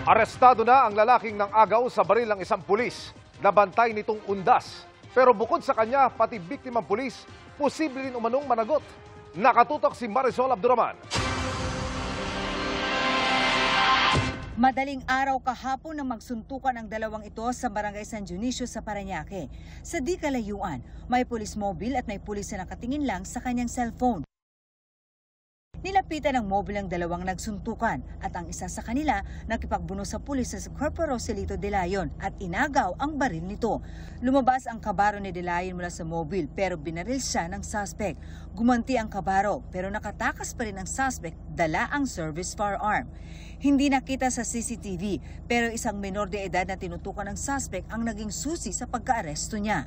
Arestado na ang lalaking nang agaw sa baril ng isang pulis na bantay nitong undas. Pero bukod sa kanya, pati biktimang pulis, posible rin umanong managot. Nakatutok si Marisol Abduraman. Madaling araw kahapon nang magsuntukan ang dalawang ito sa Barangay San Dionisio sa Parañaque. Sa di kalayuan, may pulis mobile at may pulis na nakatingin lang sa kanyang cellphone. Nilapitan ng mobile ang dalawang nagsuntukan at ang isa sa kanila nakipagbuno sa pulis sa Corporal Roselito De Leon at inagaw ang baril nito. Lumabas ang kabaro ni De Leon mula sa mobile pero binaril siya ng suspect. Gumanti ang kabaro pero nakatakas pa rin ang suspect, dala ang service firearm. Hindi nakita sa CCTV pero isang menor de edad na tinutukan ng suspect ang naging susi sa pagka-aresto niya.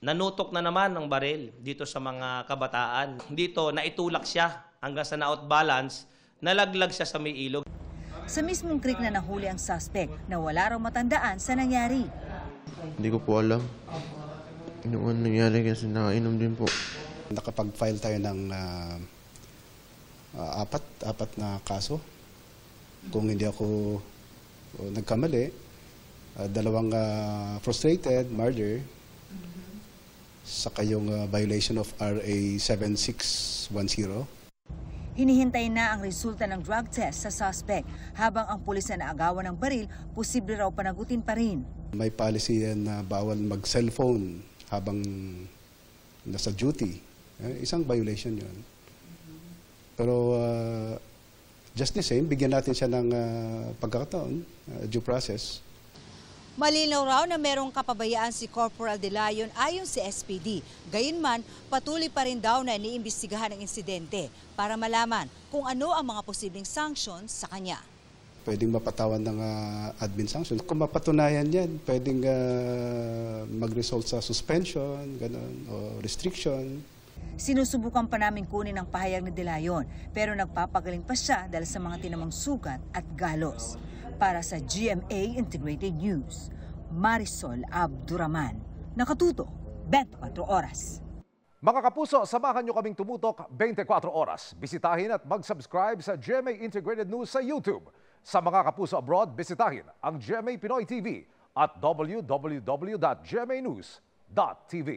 Nanutok na naman ang baril dito sa mga kabataan. Dito naitulak siya hanggang sa na-outbalance, nalaglag siya sa may ilog. Sa mismong creek na nahuli ang suspect na wala raw matandaan sa nangyari. Hindi ko po alam. Noon nangyari kasi nakainom din po. Nakapag-file tayo ng apat na kaso. Kung hindi ako nagkamali, dalawang frustrated murder, saka yung violation of RA 7610. Hinihintay na ang resulta ng drug test sa suspect habang ang pulis na naagawan ng baril, posible raw panagutin pa rin. May policy yan na bawal mag-cellphone habang nasa duty. Isang violation yun. Pero just the same, bigyan natin siya ng pagkakataon, due process. Malinaw raw na merong kapabayaan si Corporal De Leon ayon si SPD. Gayunman, patuloy pa rin daw na iniimbestigahan ang insidente para malaman kung ano ang mga posibleng sanctions sa kanya. Pwedeng mapatawan ng admin sanction. Kung mapatunayan yan, pwedeng mag-result sa suspension, ganun, o restriction. Sinusubukan pa namin kunin ang pahayag ni De Leon pero nagpapagaling pa siya dahil sa mga tinamang sugat at galos. Para sa GMA Integrated News, Marisol Abduraman. Nakatutok, 24 oras. Mga kapuso, samahan nyo kaming tumutok 24 oras. Bisitahin at mag-subscribe sa GMA Integrated News sa YouTube. Sa mga kapuso abroad, bisitahin ang GMA Pinoy TV at www.gmanews.tv.